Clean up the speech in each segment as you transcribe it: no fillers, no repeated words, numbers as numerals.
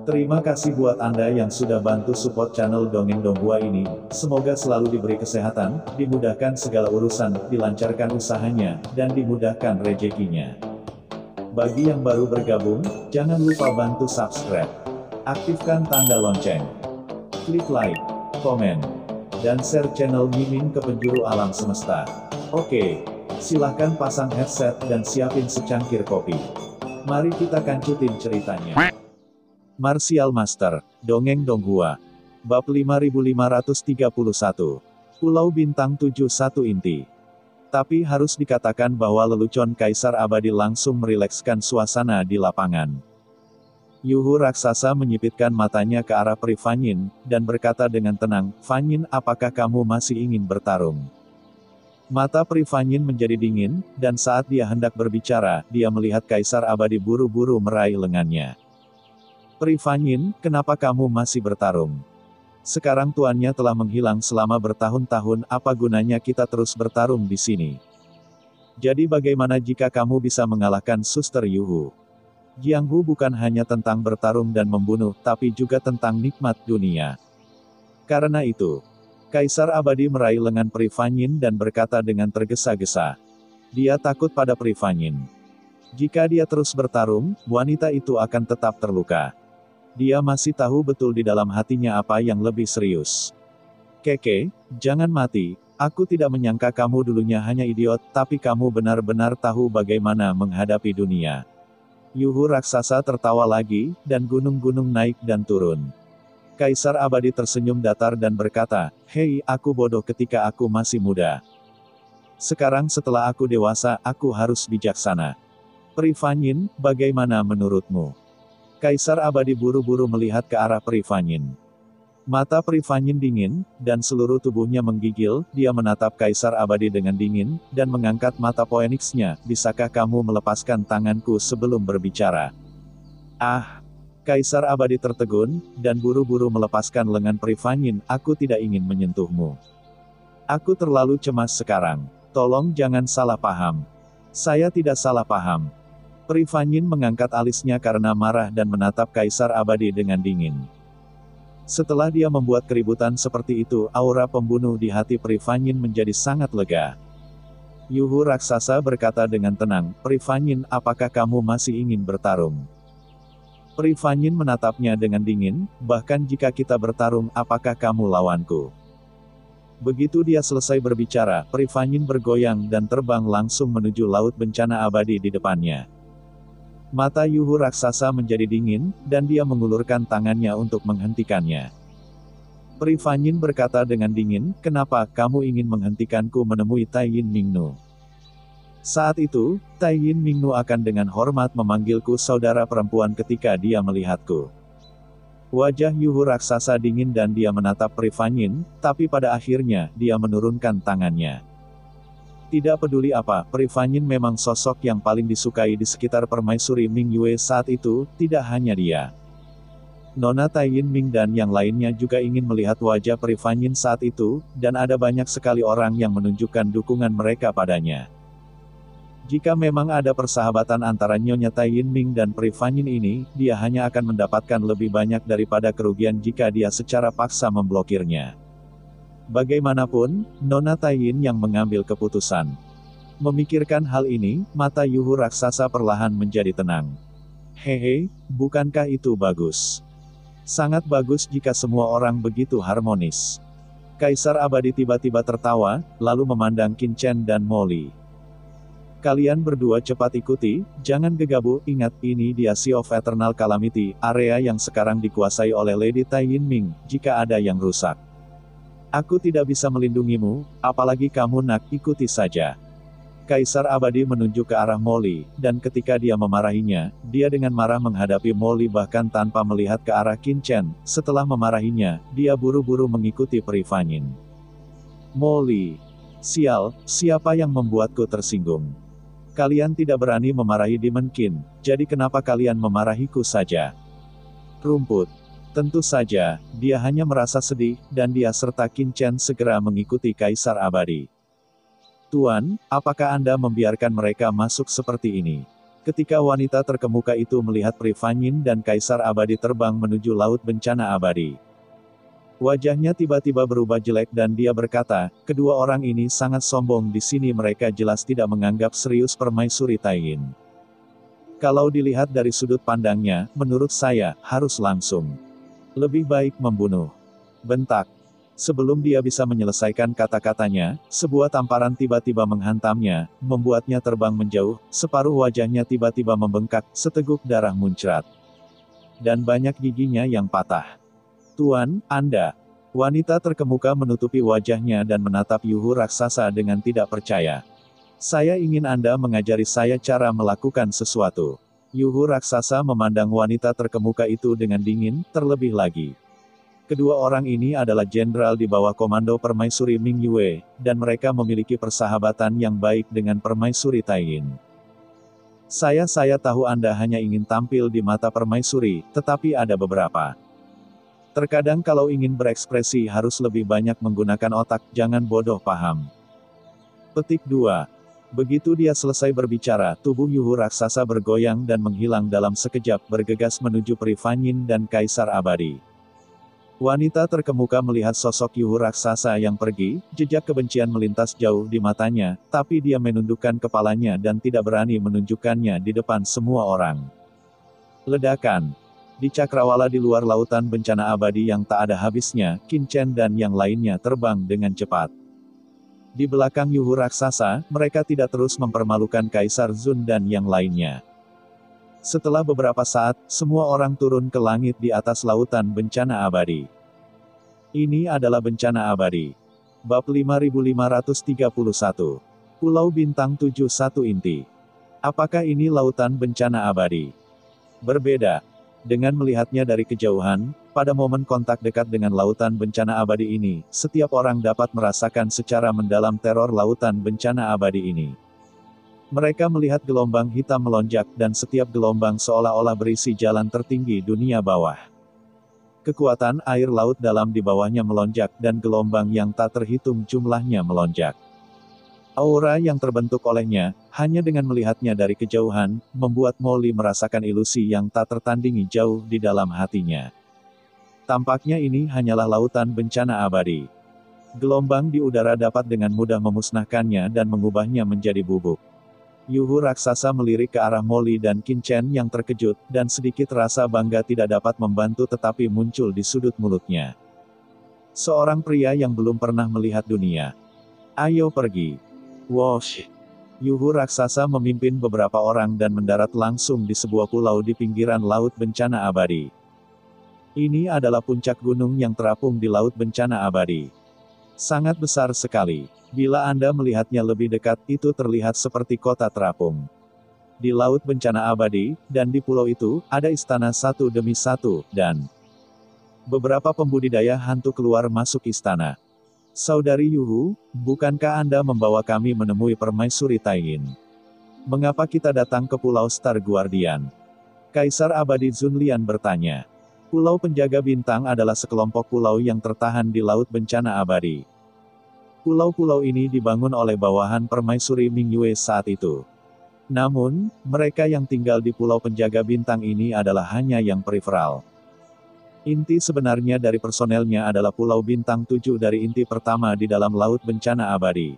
Terima kasih buat Anda yang sudah bantu support channel Dongeng Donghua ini. Semoga selalu diberi kesehatan, dimudahkan segala urusan, dilancarkan usahanya, dan dimudahkan rezekinya. Bagi yang baru bergabung, jangan lupa bantu subscribe. Aktifkan tanda lonceng. Klik like, komen, dan share channel Mimin ke penjuru alam semesta. Oke, silahkan pasang headset dan siapin secangkir kopi. Mari kita kancutin ceritanya. Martial Master, Dongeng Donghua. Bab 5531. Pulau Bintang 71 Inti. Tapi harus dikatakan bahwa lelucon Kaisar Abadi langsung merilekskan suasana di lapangan. Yuhu raksasa menyipitkan matanya ke arah Pri Fanyin, dan berkata dengan tenang, "Fanyin, apakah kamu masih ingin bertarung?" Mata Pri Fanyin menjadi dingin, dan saat dia hendak berbicara, dia melihat Kaisar Abadi buru-buru meraih lengannya. "Pri Fanyin, kenapa kamu masih bertarung? Sekarang tuannya telah menghilang selama bertahun-tahun, apa gunanya kita terus bertarung di sini? Jadi bagaimana jika kamu bisa mengalahkan Suster Yuhu? Jianghu bukan hanya tentang bertarung dan membunuh, tapi juga tentang nikmat dunia." Karena itu, Kaisar Abadi meraih lengan Pri Fanyin dan berkata dengan tergesa-gesa. Dia takut pada Pri Fanyin. Jika dia terus bertarung, wanita itu akan tetap terluka. Dia masih tahu betul di dalam hatinya apa yang lebih serius. "Keke, jangan mati, aku tidak menyangka kamu dulunya hanya idiot, tapi kamu benar-benar tahu bagaimana menghadapi dunia." Yuhu raksasa tertawa lagi, dan gunung-gunung naik dan turun. Kaisar Abadi tersenyum datar dan berkata, "Hei, aku bodoh ketika aku masih muda. Sekarang setelah aku dewasa, aku harus bijaksana. Pri Fanyin, bagaimana menurutmu?" Kaisar Abadi buru-buru melihat ke arah Pri Fanyin. Mata Pri Fanyin dingin, dan seluruh tubuhnya menggigil, dia menatap Kaisar Abadi dengan dingin, dan mengangkat mata Phoenix-nya, "Bisakah kamu melepaskan tanganku sebelum berbicara?" "Ah!" Kaisar Abadi tertegun, dan buru-buru melepaskan lengan Pri Fanyin, "Aku tidak ingin menyentuhmu. Aku terlalu cemas sekarang. Tolong jangan salah paham." "Saya tidak salah paham." Pri Fanyin mengangkat alisnya karena marah dan menatap Kaisar Abadi dengan dingin. Setelah dia membuat keributan seperti itu, aura pembunuh di hati Pri Fanyin menjadi sangat lega. Yuhu raksasa berkata dengan tenang, "Pri Fanyin, apakah kamu masih ingin bertarung?" Pri Fanyin menatapnya dengan dingin, "Bahkan jika kita bertarung, apakah kamu lawanku?" Begitu dia selesai berbicara, Pri Fanyin bergoyang dan terbang langsung menuju laut bencana abadi di depannya. Mata Yuhu raksasa menjadi dingin, dan dia mengulurkan tangannya untuk menghentikannya. Pri Fanyin berkata dengan dingin, "Kenapa kamu ingin menghentikanku menemui Tai Yin Mingnu?" Saat itu, Tai Yin Mingnu akan dengan hormat memanggilku saudara perempuan ketika dia melihatku. Wajah Yuhu raksasa dingin dan dia menatap Pri Fanyin, tapi pada akhirnya, dia menurunkan tangannya. Tidak peduli apa, Pri Fanyin memang sosok yang paling disukai di sekitar permaisuri Ming Yue saat itu, tidak hanya dia. Nona Tai Yin Ming dan yang lainnya juga ingin melihat wajah Pri Fanyin saat itu, dan ada banyak sekali orang yang menunjukkan dukungan mereka padanya. Jika memang ada persahabatan antara Nyonya Tai Yin Ming dan Pri Fanyin ini, dia hanya akan mendapatkan lebih banyak daripada kerugian jika dia secara paksa memblokirnya. Bagaimanapun, Nona Tai Yin yang mengambil keputusan. Memikirkan hal ini, mata Yuhu raksasa perlahan menjadi tenang. "Hehe, bukankah itu bagus? Sangat bagus jika semua orang begitu harmonis." Kaisar Abadi tiba-tiba tertawa, lalu memandang Qin Chen dan Molly. "Kalian berdua cepat ikuti, jangan gegabah, ingat, ini dia Sea of Eternal Calamity, area yang sekarang dikuasai oleh Lady Tai Yin Ming, jika ada yang rusak. Aku tidak bisa melindungimu, apalagi kamu nak, ikuti saja." Kaisar Abadi menunjuk ke arah Molly, dan ketika dia memarahinya, dia dengan marah menghadapi Molly bahkan tanpa melihat ke arah Qin Chen. Setelah memarahinya, dia buru-buru mengikuti Pri Fanyin. "Molly, sial, siapa yang membuatku tersinggung? Kalian tidak berani memarahi Demon Qin, jadi kenapa kalian memarahiku saja?" "Rumput. Tentu saja, dia hanya merasa sedih, dan dia serta Qin Chen segera mengikuti Kaisar Abadi. "Tuan, apakah Anda membiarkan mereka masuk seperti ini?" Ketika wanita terkemuka itu melihat Prifanyin dan Kaisar Abadi terbang menuju Laut Bencana Abadi, wajahnya tiba-tiba berubah jelek dan dia berkata, kedua orang ini sangat sombong di sini, mereka jelas tidak menganggap serius Permaisuri Taiyin. Kalau dilihat dari sudut pandangnya, menurut saya, harus langsung. Lebih baik membunuh. Bentak. Sebelum dia bisa menyelesaikan kata-katanya, sebuah tamparan tiba-tiba menghantamnya, membuatnya terbang menjauh, separuh wajahnya tiba-tiba membengkak, seteguk darah muncrat. Dan banyak giginya yang patah. Tuan, Anda. Wanita terkemuka menutupi wajahnya dan menatap Yuhu raksasa dengan tidak percaya. Saya ingin Anda mengajari saya cara melakukan sesuatu. Yuhu raksasa memandang wanita terkemuka itu dengan dingin, terlebih lagi. Kedua orang ini adalah jenderal di bawah komando Permaisuri Ming Yue, dan mereka memiliki persahabatan yang baik dengan Permaisuri Taiyin. Saya tahu Anda hanya ingin tampil di mata Permaisuri, tetapi ada beberapa. Terkadang kalau ingin berekspresi harus lebih banyak menggunakan otak, jangan bodoh paham. Petik 2. Begitu dia selesai berbicara, tubuh Yuhu raksasa bergoyang dan menghilang dalam sekejap, bergegas menuju Prifanyin dan Kaisar Abadi. Wanita terkemuka melihat sosok Yuhu raksasa yang pergi, jejak kebencian melintas jauh di matanya, tapi dia menundukkan kepalanya dan tidak berani menunjukkannya di depan semua orang. Ledakan. Di cakrawala di luar lautan bencana abadi yang tak ada habisnya, Qin Chen dan yang lainnya terbang dengan cepat. Di belakang Yuhu raksasa, mereka tidak terus mempermalukan Kaisar Zun dan yang lainnya. Setelah beberapa saat, semua orang turun ke langit di atas lautan bencana abadi. Ini adalah bencana abadi. Bab 5531. Pulau Bintang 71 Inti. Apakah ini lautan bencana abadi? Berbeda. Dengan melihatnya dari kejauhan, pada momen kontak dekat dengan lautan bencana abadi ini, setiap orang dapat merasakan secara mendalam teror lautan bencana abadi ini. Mereka melihat gelombang hitam melonjak dan setiap gelombang seolah-olah berisi jalan tertinggi dunia bawah. Kekuatan air laut dalam di bawahnya melonjak dan gelombang yang tak terhitung jumlahnya melonjak. Aura yang terbentuk olehnya, hanya dengan melihatnya dari kejauhan, membuat Molly merasakan ilusi yang tak tertandingi jauh di dalam hatinya. Tampaknya ini hanyalah lautan bencana abadi. Gelombang di udara dapat dengan mudah memusnahkannya dan mengubahnya menjadi bubuk. Yuhu raksasa melirik ke arah Molly dan Qin Chen yang terkejut, dan sedikit rasa bangga tidak dapat membantu tetapi muncul di sudut mulutnya. Seorang pria yang belum pernah melihat dunia. Ayo pergi. Wosh! Yuhu raksasa memimpin beberapa orang dan mendarat langsung di sebuah pulau di pinggiran laut bencana abadi. Ini adalah puncak gunung yang terapung di laut bencana abadi. Sangat besar sekali. Bila Anda melihatnya lebih dekat, itu terlihat seperti kota terapung. Di laut bencana abadi, dan di pulau itu, ada istana satu demi satu, dan beberapa pembudidaya hantu keluar masuk istana. Saudari Yuhu, bukankah Anda membawa kami menemui Permaisuri Taiyin? Mengapa kita datang ke Pulau Star Guardian? Kaisar Abadi Zunlian bertanya. Pulau Penjaga Bintang adalah sekelompok pulau yang tertahan di Laut Bencana Abadi. Pulau-pulau ini dibangun oleh bawahan Permaisuri Ming Yue saat itu. Namun, mereka yang tinggal di Pulau Penjaga Bintang ini adalah hanya yang periferal. Inti sebenarnya dari personelnya adalah Pulau Bintang 7 dari inti pertama di dalam Laut Bencana Abadi.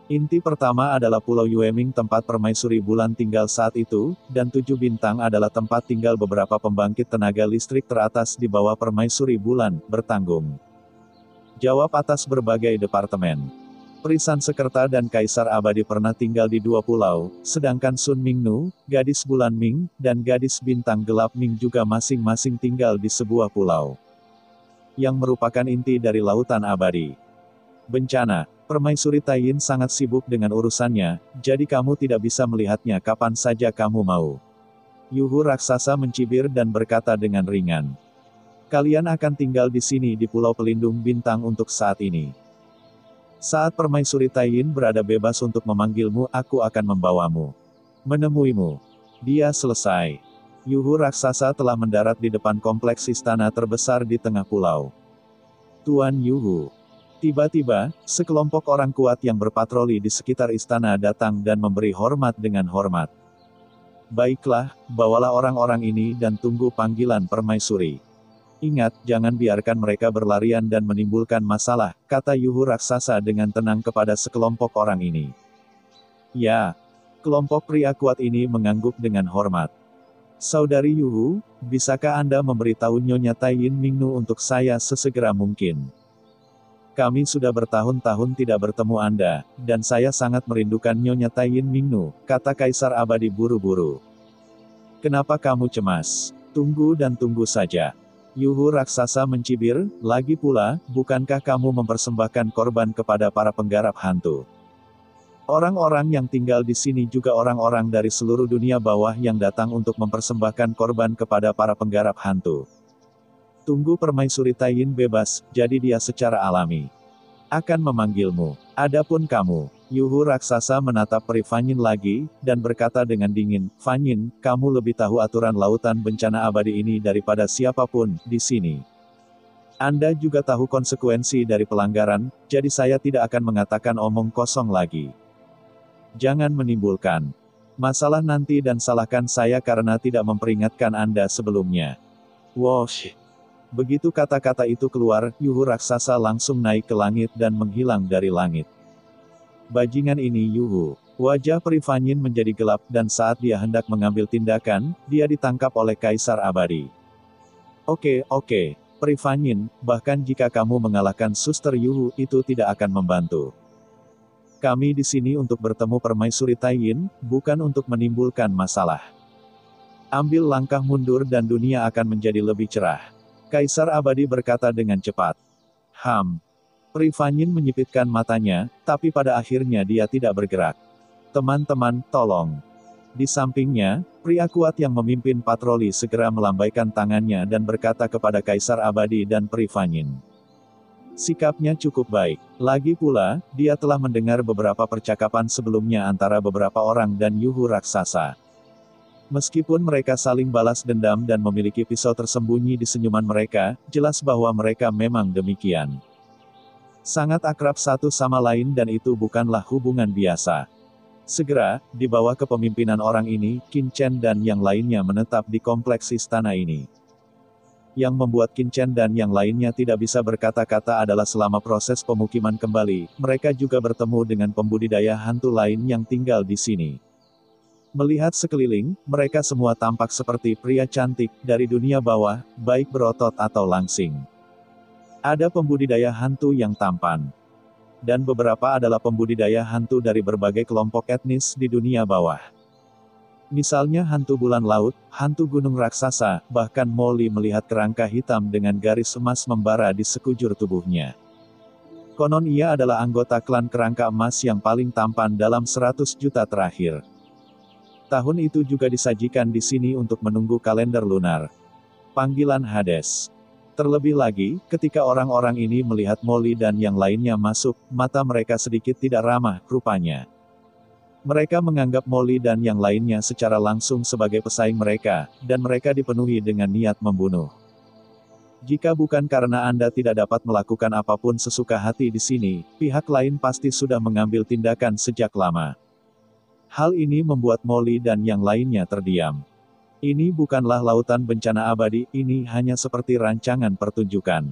Inti pertama adalah Pulau Yueming tempat Permaisuri Bulan tinggal saat itu, dan 7 bintang adalah tempat tinggal beberapa pembangkit tenaga listrik teratas di bawah Permaisuri Bulan, bertanggung jawab atas berbagai departemen. Perisan Sekerta dan Kaisar Abadi pernah tinggal di 2 pulau, sedangkan Sun Mingnu, Gadis Bulan Ming, dan Gadis Bintang Gelap Ming juga masing-masing tinggal di sebuah pulau yang merupakan inti dari Lautan Abadi. Bencana. Permaisuri Taiyin sangat sibuk dengan urusannya, jadi kamu tidak bisa melihatnya kapan saja kamu mau. Yuhu raksasa mencibir dan berkata dengan ringan. Kalian akan tinggal di sini di Pulau Pelindung Bintang untuk saat ini. Saat Permaisuri Taiyin berada bebas untuk memanggilmu, aku akan membawamu. Menemuimu. Dia selesai. Yuhu raksasa telah mendarat di depan kompleks istana terbesar di tengah pulau. Tuan Yuhu. Tiba-tiba, sekelompok orang kuat yang berpatroli di sekitar istana datang dan memberi hormat dengan hormat. Baiklah, bawalah orang-orang ini dan tunggu panggilan permaisuri. Ingat, jangan biarkan mereka berlarian dan menimbulkan masalah, kata Yuhu raksasa dengan tenang kepada sekelompok orang ini. Ya, kelompok pria kuat ini mengangguk dengan hormat. Saudari Yuhu, bisakah Anda memberitahu Nyonya Taiyin Mingnu untuk saya sesegera mungkin? Kami sudah bertahun-tahun tidak bertemu Anda, dan saya sangat merindukan Nyonya Taiyin Mingnu, kata Kaisar Abadi buru-buru. Kenapa kamu cemas? Tunggu dan tunggu saja. Yuhu raksasa mencibir, lagi pula, bukankah kamu mempersembahkan korban kepada para penggarap hantu? Orang-orang yang tinggal di sini juga orang-orang dari seluruh dunia bawah yang datang untuk mempersembahkan korban kepada para penggarap hantu. Tunggu permaisuri Taiyin bebas, jadi dia secara alami akan memanggilmu. Adapun kamu, Yuhu raksasa menatap Pri Fanyin lagi, dan berkata dengan dingin, Fanyin, kamu lebih tahu aturan lautan bencana abadi ini daripada siapapun di sini. Anda juga tahu konsekuensi dari pelanggaran, jadi saya tidak akan mengatakan omong kosong lagi. Jangan menimbulkan masalah nanti dan salahkan saya karena tidak memperingatkan Anda sebelumnya. Wosh! Begitu kata-kata itu keluar, Yuhu raksasa langsung naik ke langit dan menghilang dari langit. Bajingan ini Yuhu. Wajah Pri Fanyin menjadi gelap dan saat dia hendak mengambil tindakan, dia ditangkap oleh Kaisar Abadi. Oke, Pri Fanyin, bahkan jika kamu mengalahkan Suster Yuhu, itu tidak akan membantu. Kami di sini untuk bertemu Permaisuri Taiyin, bukan untuk menimbulkan masalah. Ambil langkah mundur dan dunia akan menjadi lebih cerah. Kaisar Abadi berkata dengan cepat. Pri Fanyin menyipitkan matanya, tapi pada akhirnya dia tidak bergerak. Teman-teman, tolong. Di sampingnya, pria kuat yang memimpin patroli segera melambaikan tangannya dan berkata kepada Kaisar Abadi dan Pri Fanyin. Sikapnya cukup baik. Lagi pula, dia telah mendengar beberapa percakapan sebelumnya antara beberapa orang dan Yuhu raksasa. Meskipun mereka saling balas dendam dan memiliki pisau tersembunyi di senyuman mereka, jelas bahwa mereka memang demikian. Sangat akrab satu sama lain dan itu bukanlah hubungan biasa. Segera, di bawah kepemimpinan orang ini, Qin Chen dan yang lainnya menetap di kompleks istana ini. Yang membuat Qin Chen dan yang lainnya tidak bisa berkata-kata adalah selama proses pemukiman kembali, mereka juga bertemu dengan pembudidaya hantu lain yang tinggal di sini. Melihat sekeliling, mereka semua tampak seperti pria cantik dari dunia bawah, baik berotot atau langsing. Ada pembudidaya hantu yang tampan. Dan beberapa adalah pembudidaya hantu dari berbagai kelompok etnis di dunia bawah. Misalnya hantu bulan laut, hantu gunung raksasa, bahkan Molly melihat kerangka hitam dengan garis emas membara di sekujur tubuhnya. Konon ia adalah anggota klan kerangka emas yang paling tampan dalam 100 juta terakhir. Tahun itu juga disajikan di sini untuk menunggu kalender lunar. Panggilan Hades. Terlebih lagi, ketika orang-orang ini melihat Molly dan yang lainnya masuk, mata mereka sedikit tidak ramah, rupanya. Mereka menganggap Molly dan yang lainnya secara langsung sebagai pesaing mereka, dan mereka dipenuhi dengan niat membunuh. Jika bukan karena Anda tidak dapat melakukan apapun sesuka hati di sini, pihak lain pasti sudah mengambil tindakan sejak lama. Hal ini membuat Molly dan yang lainnya terdiam. Ini bukanlah lautan bencana abadi, ini hanya seperti rancangan pertunjukan.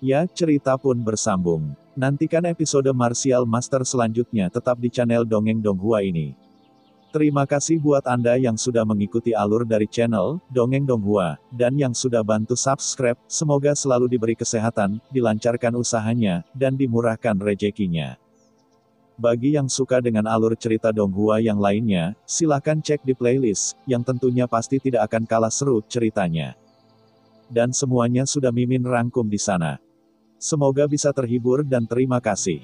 Ya, cerita pun bersambung. Nantikan episode Martial Master selanjutnya tetap di channel Dongeng Donghua ini. Terima kasih buat Anda yang sudah mengikuti alur dari channel Dongeng Donghua, dan yang sudah bantu subscribe, semoga selalu diberi kesehatan, dilancarkan usahanya, dan dimurahkan rezekinya. Bagi yang suka dengan alur cerita Donghua yang lainnya, silahkan cek di playlist, yang tentunya pasti tidak akan kalah seru ceritanya. Dan semuanya sudah Mimin rangkum di sana. Semoga bisa terhibur dan terima kasih.